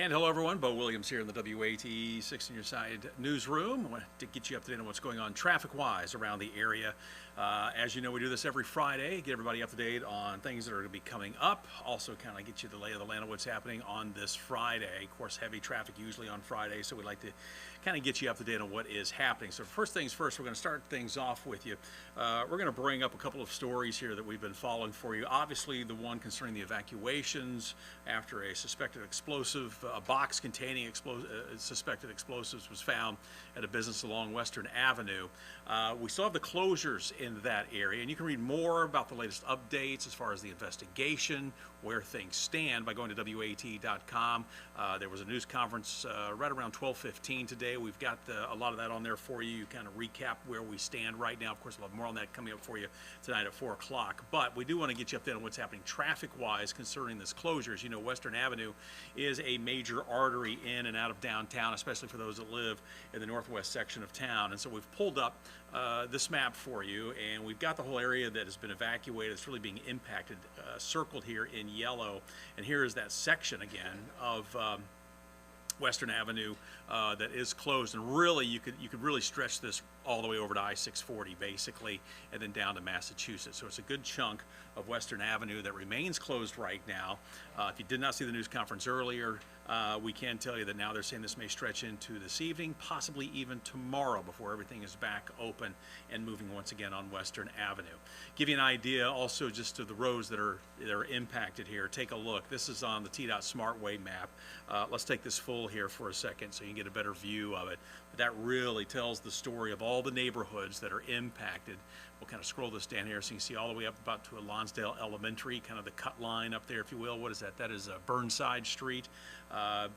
And hello everyone, Bo Williams here in the WATE 6 on your side newsroom. I want to get you up to date on what's going on traffic-wise around the area. As you know, we do this every Friday, get everybody up to date on things that are going to be coming up. Also kind of get you the lay of the land of what's happening on this Friday. Of course, heavy traffic usually on Friday, so we'd like to kind of get you up to date on what is happening. So first things first, we're going to start things off with you. We're going to bring up a couple of stories here that we've been following for you. Obviously, the one concerning the evacuations after a suspected explosive, a box containing suspected explosives was found at a business along Western Avenue. We still have the closures in that area, and you can read more about the latest updates as far as the investigation, where things stand by going to WATE.com. There was a news conference right around 12:15 today. We've got a lot of that on there for you. Kind of recap where we stand right now. Of course, we'll have more on that coming up for you tonight at 4 o'clock. But we do want to get you updated on what's happening traffic-wise concerning this closure. As you know, Western Avenue is a major artery in and out of downtown, especially for those that live in the northwest section of town. And so we've pulled up this map for you, and we've got the whole area that has been evacuated. It's really being impacted, circled here in yellow. And here is that section again of Western Avenue that is closed, and really you could really stretch this all the way over to I-40 basically, and then down to Massachusetts. So it's a good chunk of Western Avenue that remains closed right now. If you did not see the news conference earlier, we can tell you that now they're saying this may stretch into this evening, possibly even tomorrow, before everything is back open and moving once again on Western Avenue. Give you an idea also just of the roads that are impacted here. Take a look. This is on the TDOT SmartWay map. Let's take this full here for a second so you can get a better view of it. But that really tells the story of all the neighborhoods that are impacted. We'll kind of scroll this down here so you can see all the way up about to Lonsdale Elementary, kind of the cut line up there, if you will. What is that? That is Burnside Street.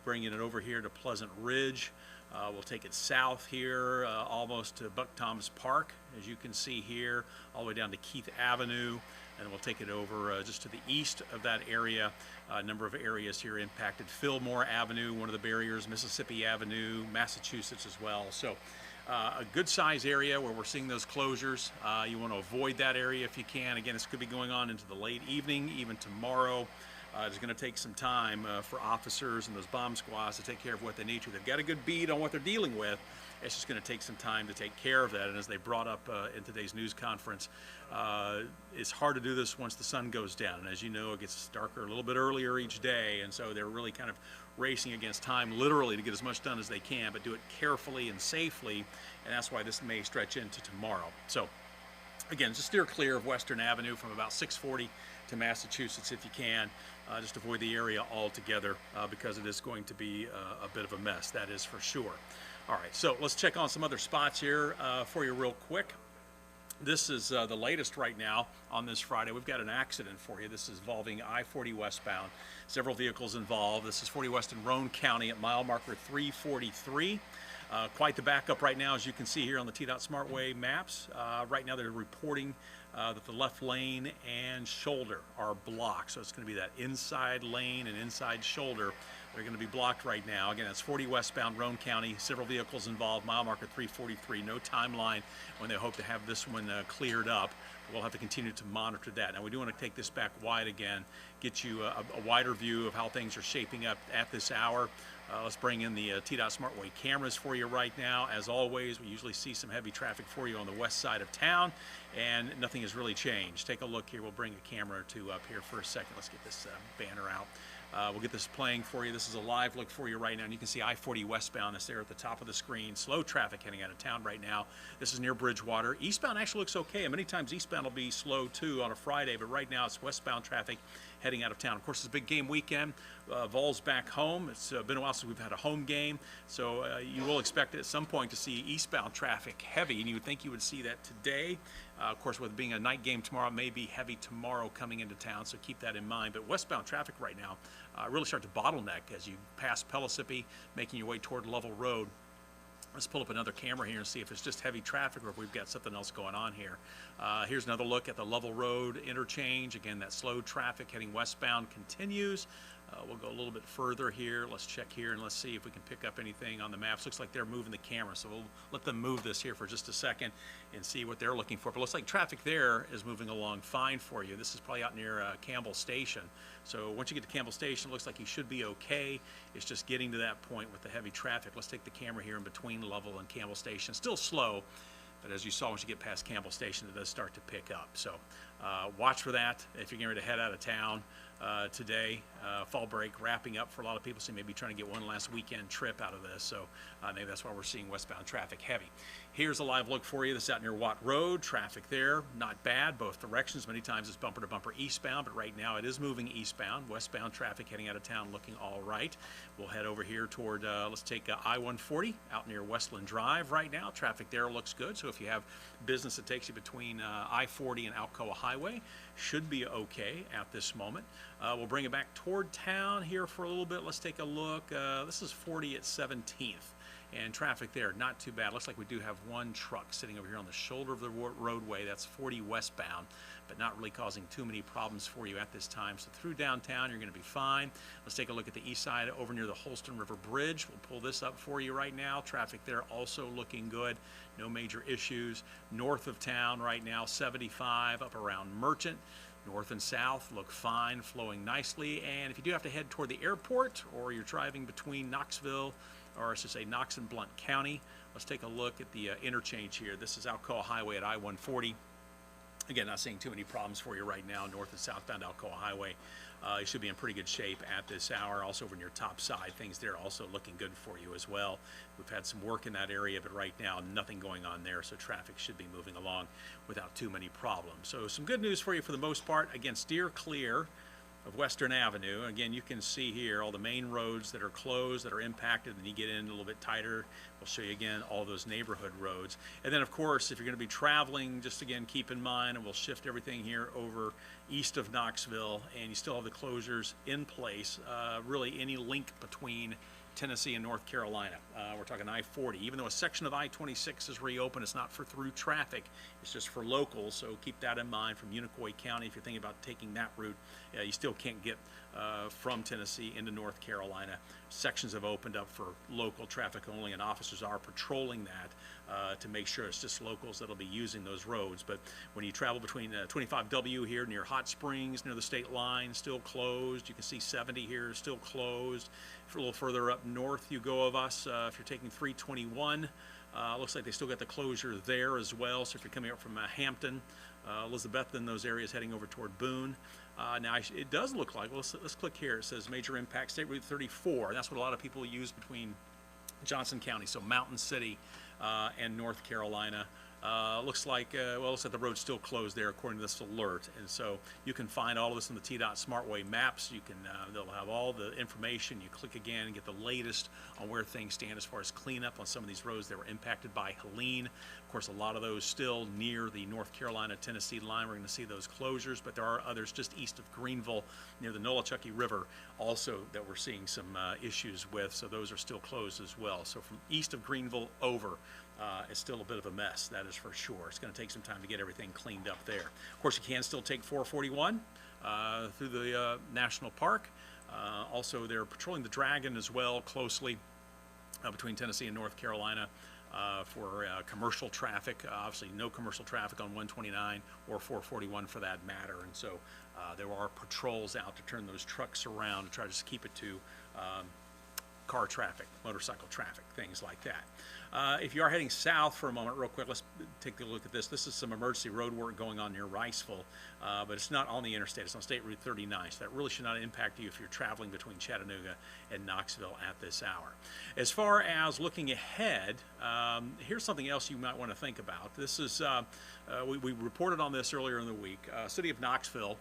Bringing it over here to Pleasant Ridge. We'll take it south here, almost to Buck Thomas Park, as you can see here, all the way down to Keith Avenue. And we'll take it over just to the east of that area. A number of areas here impacted. Fillmore Avenue, one of the barriers, Mississippi Avenue, Massachusetts as well. So a good size area where we're seeing those closures. You want to avoid that area if you can. Again, this could be going on into the late evening, even tomorrow. It's going to take some time for officers and those bomb squads to take care of what they need to. They've got a good bead on what they're dealing with. It's just going to take some time to take care of that. And as they brought up in today's news conference, it's hard to do this once the sun goes down. And as you know, it gets darker a little bit earlier each day. And so they're really kind of racing against time, literally, to get as much done as they can, but do it carefully and safely. And that's why this may stretch into tomorrow. So again, just steer clear of Western Avenue from about 640 to Massachusetts if you can. Just avoid the area altogether because it is going to be a bit of a mess, that is for sure. All right, so let's check on some other spots here for you real quick. This is the latest right now on this Friday. We've got an accident for you. This is involving I40 westbound. Several vehicles involved. This is 40 West in Roane County at mile marker 343. Quite the backup right now, as you can see here on the TDOT SmartWay maps. Right now they're reporting that the left lane and shoulder are blocked. So it's going to be that inside lane and inside shoulder. They're going to be blocked right now. Again, it's 40 westbound Roane County. Several vehicles involved. Mile marker 343. No timeline when they hope to have this one cleared up. We'll have to continue to monitor that. Now, we do want to take this back wide again, get you a wider view of how things are shaping up at this hour. Let's bring in the TDOT SmartWay cameras for you right now. As always, we usually see some heavy traffic for you on the west side of town, and nothing has really changed. Take a look here. We'll bring a camera or two up here for a second. Let's get this banner out. We'll get this playing for you. This is a live look for you right now, and you can see I40 westbound is there at the top of the screen. Slow traffic heading out of town right now. This is near Bridgewater. Eastbound actually looks okay. Many times eastbound will be slow too on a Friday, but right now it's westbound traffic heading out of town. Of course, it's a big game weekend. Vol's back home. It's been a while since we've had a home game, so you will expect at some point to see eastbound traffic heavy, and you would think you would see that today. Of course, with it being a night game tomorrow, it may be heavy tomorrow coming into town, so keep that in mind. But westbound traffic right now really start to bottleneck as you pass Pellissippi, making your way toward Lovell Road. Let's pull up another camera here and see if it's just heavy traffic or if we've got something else going on here. Here's another look at the Lovell Road interchange. Again, that slow traffic heading westbound continues. We'll go a little bit further here. Let's check here and let's see if we can pick up anything on the maps. Looks like they're moving the camera, so we'll let them move this here for just a second and see what they're looking for. But it looks like traffic there is moving along fine for you. This is probably out near Campbell Station. So once you get to Campbell Station, it looks like you should be okay. It's just getting to that point with the heavy traffic. Let's take the camera here in between Lovell and Campbell Station. Still slow, but as you saw, once you get past Campbell Station, it does start to pick up. So watch for that if you're getting ready to head out of town today. Fall break wrapping up for a lot of people, so you may be trying to get one last weekend trip out of this. So maybe that's why we're seeing westbound traffic heavy. Here's a live look for you. This is out near Watt Road. Traffic there, not bad, both directions. Many times it's bumper to bumper eastbound, but right now it is moving eastbound. Westbound traffic heading out of town looking all right. We'll head over here toward, let's take I-140 out near Westland Drive right now. Traffic there looks good, so if you have business that takes you between I-40 and Alcoa Highway, should be okay at this moment. We'll bring it back toward town here for a little bit. Let's take a look. This is 40 at 17th. And traffic there, not too bad. Looks like we do have one truck sitting over here on the shoulder of the roadway. That's 40 westbound, but not really causing too many problems for you at this time. So through downtown, you're going to be fine. Let's take a look at the east side over near the Holston River Bridge. We'll pull this up for you right now. Traffic there also looking good. No major issues. North of town right now, 75 up around Merchant. North and south look fine, flowing nicely. And if you do have to head toward the airport, or you're driving between Knoxville, or I should say Knox and Blount County, let's take a look at the interchange here. This is Alcoa Highway at I-140. Again, not seeing too many problems for you right now, north and southbound Alcoa Highway. You should be in pretty good shape at this hour. Also over near top side, things there also looking good for you as well. We've had some work in that area, but right now nothing going on there, so traffic should be moving along without too many problems. So some good news for you for the most part. Again, steer clear of Western Avenue. Again, you can see here all the main roads that are closed, that are impacted, and you get in a little bit tighter. We'll show you again all those neighborhood roads. And then of course, if you're going to be traveling, just again keep in mind, and we'll shift everything here over east of Knoxville, and you still have the closures in place. Really any link between Tennessee and North Carolina. We're talking I-40. Even though a section of I-26 is reopened, it's not for through traffic, it's just for locals, so keep that in mind from Unicoi County. If you're thinking about taking that route, you still can't get from Tennessee into North Carolina. Sections have opened up for local traffic only, and officers are patrolling that to make sure it's just locals that'll be using those roads. But when you travel between 25W here near Hot Springs, near the state line, still closed. You can see 70 here, still closed. For a little further up north you go of us, if you're taking 321, looks like they still got the closure there as well. So if you're coming up from Hampton, Elizabethton, those areas heading over toward Boone. Now it does look like, well, let's click here. It says major impact State Route 34. That's what a lot of people use between Johnson County, so Mountain City and North Carolina. Looks like the road's still closed there according to this alert, and so you can find all of this in the TDOT SmartWay maps. You can they'll have all the information. You click again and get the latest on where things stand as far as cleanup on some of these roads that were impacted by Helene. Of course, a lot of those still near the North Carolina-Tennessee line. We're going to see those closures, but there are others just east of Greenville near the Nolichucky River also that we're seeing some issues with, so those are still closed as well. So from east of Greenville over, it's still a bit of a mess, that is for sure. It's going to take some time to get everything cleaned up there. Of course, you can still take 441 through the National Park. Also, they're patrolling the Dragon as well closely between Tennessee and North Carolina for commercial traffic. Obviously, no commercial traffic on 129 or 441 for that matter. And so there are patrols out to turn those trucks around to try to just keep it to car traffic, motorcycle traffic, things like that. If you are heading south for a moment, real quick, let's take a look at this. This is some emergency road work going on near Riceville, but it's not on the interstate. It's on State Route 39, so that really should not impact you if you're traveling between Chattanooga and Knoxville at this hour. As far as looking ahead, here's something else you might want to think about. This is, we reported on this earlier in the week. City of Knoxville,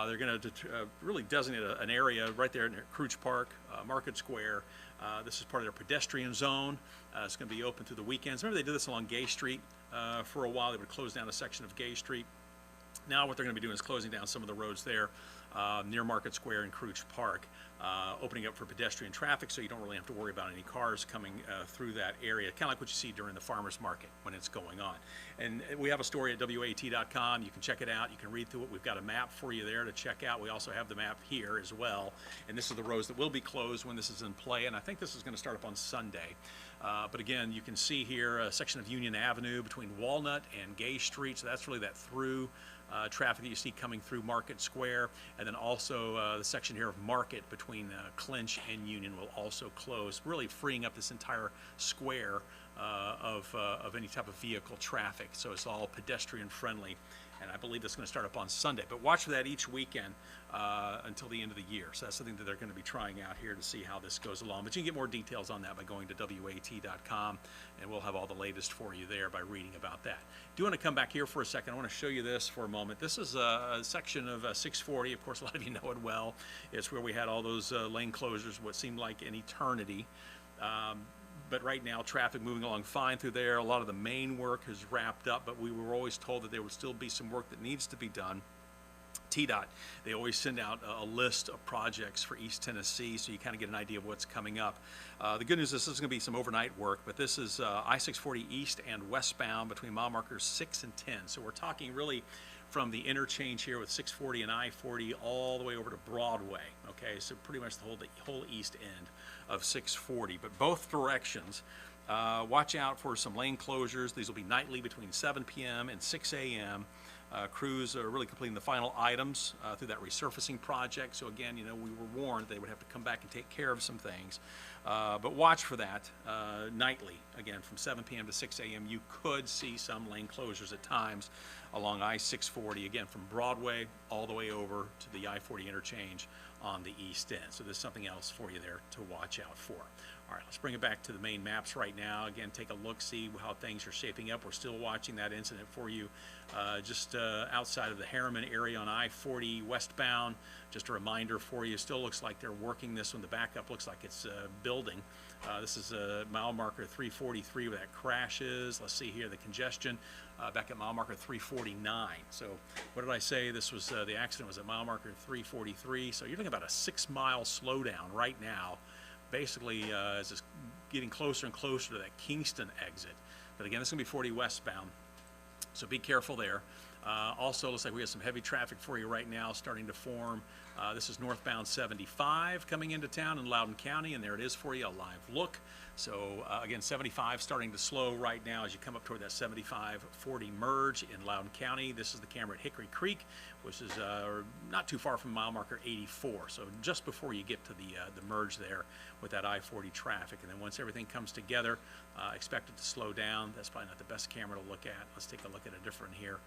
they're going to really designate an area right there near Crouch Park, Market Square. This is part of their pedestrian zone. It's going to be open through the weekends. Remember they did this along Gay Street for a while. They would close down a section of Gay Street. Now what they're going to be doing is closing down some of the roads there near Market Square and Crouch Park, opening up for pedestrian traffic, so you don't really have to worry about any cars coming through that area, kind of like what you see during the farmers market when it's going on. And we have a story at WATE.com. You can check it out. You can read through it. We've got a map for you there to check out. We also have the map here as well. And this is the roads that will be closed when this is in play. And I think this is going to start up on Sunday. But again, you can see here a section of Union Avenue between Walnut and Gay Street. So that's really that through traffic that you see coming through Market Square. And then also the section here of Market between Clinch and Union will also close, really freeing up this entire square of any type of vehicle traffic. So it's all pedestrian friendly. And I believe that's going to start up on Sunday. But watch for that each weekend until the end of the year. So that's something that they're going to be trying out here to see how this goes along. But you can get more details on that by going to WAT.com, and we'll have all the latest for you there by reading about that. Do want to come back here for a second. I want to show you this for a moment. This is a section of 640. Of course, a lot of you know it well. It's where we had all those lane closures, what seemed like an eternity. But right now, traffic moving along fine through there. A lot of the main work has wrapped up, but we were always told that there would still be some work that needs to be done. TDOT, they always send out a list of projects for East Tennessee, so you kind of get an idea of what's coming up. The good news is this is going to be some overnight work, but this is I-640 east and westbound between mile markers 6 and 10. So we're talking really from the interchange here with 640 and I-40 all the way over to Broadway. Okay, so pretty much the whole east end of 640, but both directions. Watch out for some lane closures. These will be nightly between 7 p.m. and 6 a.m. Crews are really completing the final items through that resurfacing project. So again, you know, we were warned they would have to come back and take care of some things. But watch for that nightly. Again, from 7 p.m. to 6 a.m. you could see some lane closures at times along I-640, again from Broadway all the way over to the I-40 interchange on the east end. So there's something else for you there to watch out for. All right, let's bring it back to the main maps right now. Again, take a look, see how things are shaping up. We're still watching that incident for you just outside of the Harriman area on I-40 westbound. Just a reminder for you, still looks like they're working this one. The backup looks like it's building. This is mile marker 343 where that crash is. Let's see here, the congestion back at mile marker 349. So what did I say? This was the accident was at mile marker 343. So you're looking about a 6-mile slowdown right now. Basically, as it's getting closer and closer to that Kingston exit. But again, this is going to be 40 westbound, so be careful there. Also, looks like we have some heavy traffic for you right now starting to form. This is northbound 75 coming into town in Loudoun County, and there it is for you, a live look. So again, 75 starting to slow right now as you come up toward that 75-40 merge in Loudoun County. This is the camera at Hickory Creek, which is not too far from mile marker 84. So just before you get to the merge there with that I-40 traffic. And then once everything comes together, expect it to slow down. That's probably not the best camera to look at. Let's take a look at a different here.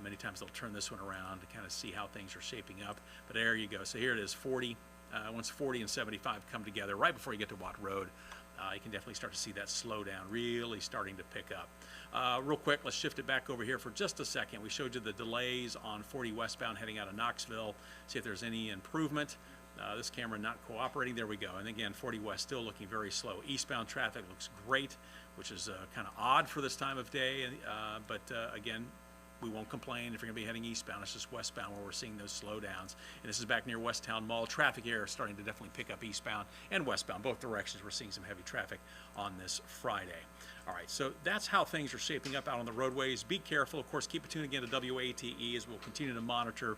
Many times they'll turn this one around to kind of see how things are shaping up. But there you go. So here it is, 40. Once 40 and 75 come together, right before you get to Watt Road, you can definitely start to see that slowdown really starting to pick up. Real quick, let's shift it back over here for just a second. We showed you the delays on 40 westbound heading out of Knoxville. See if there's any improvement. This camera not cooperating. There we go. And again, 40 west still looking very slow. Eastbound traffic looks great, which is kind of odd for this time of day. But again, we won't complain if you're going to be heading eastbound. It's just westbound where we're seeing those slowdowns. And this is back near Westtown Mall. Traffic here is starting to definitely pick up eastbound and westbound. Both directions we're seeing some heavy traffic on this Friday. All right, so that's how things are shaping up out on the roadways. Be careful. Of course, keep it tuned again to WATE as we'll continue to monitor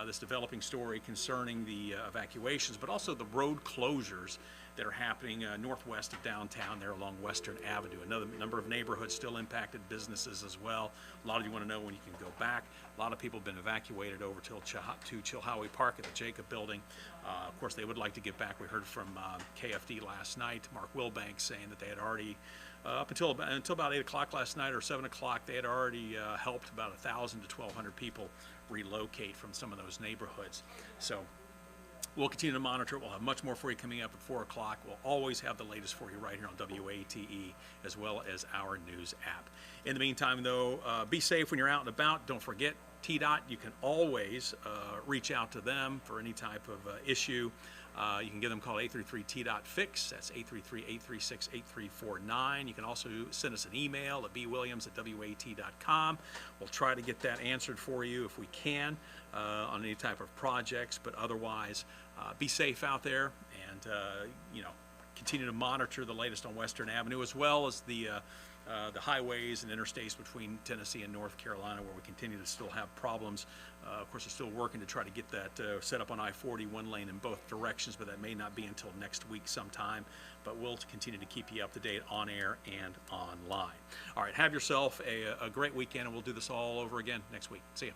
this developing story concerning the evacuations, but also the road closures that are happening northwest of downtown there along Western Avenue. Another number of neighborhoods still impacted, businesses as well. A lot of you want to know when you can go back. A lot of people have been evacuated over to Chilhowie Park at the Jacob Building. Of course, they would like to get back. We heard from KFD last night, Mark Wilbanks, saying that they had already, up until about 8 o'clock last night or 7 o'clock, they had already helped about 1,000 to 1,200 people relocate from some of those neighborhoods. So we'll continue to monitor it. We'll have much more for you coming up at 4 o'clock. We'll always have the latest for you right here on WATE as well as our news app. In the meantime, though, be safe when you're out and about. Don't forget TDOT. You can always reach out to them for any type of issue. You can give them a call, 833-T.fix. That's 833-836-8349. You can also send us an email at bwilliams@wat.com. We'll try to get that answered for you if we can on any type of projects, but otherwise, be safe out there, and continue to monitor the latest on Western Avenue, as well as the highways and interstates between Tennessee and North Carolina, where we continue to still have problems. Of course, we're still working to try to get that set up on I40, one lane in both directions, but that may not be until next week sometime. But we'll continue to keep you up to date on air and online. All right, have yourself a great weekend, and we'll do this all over again next week. See you.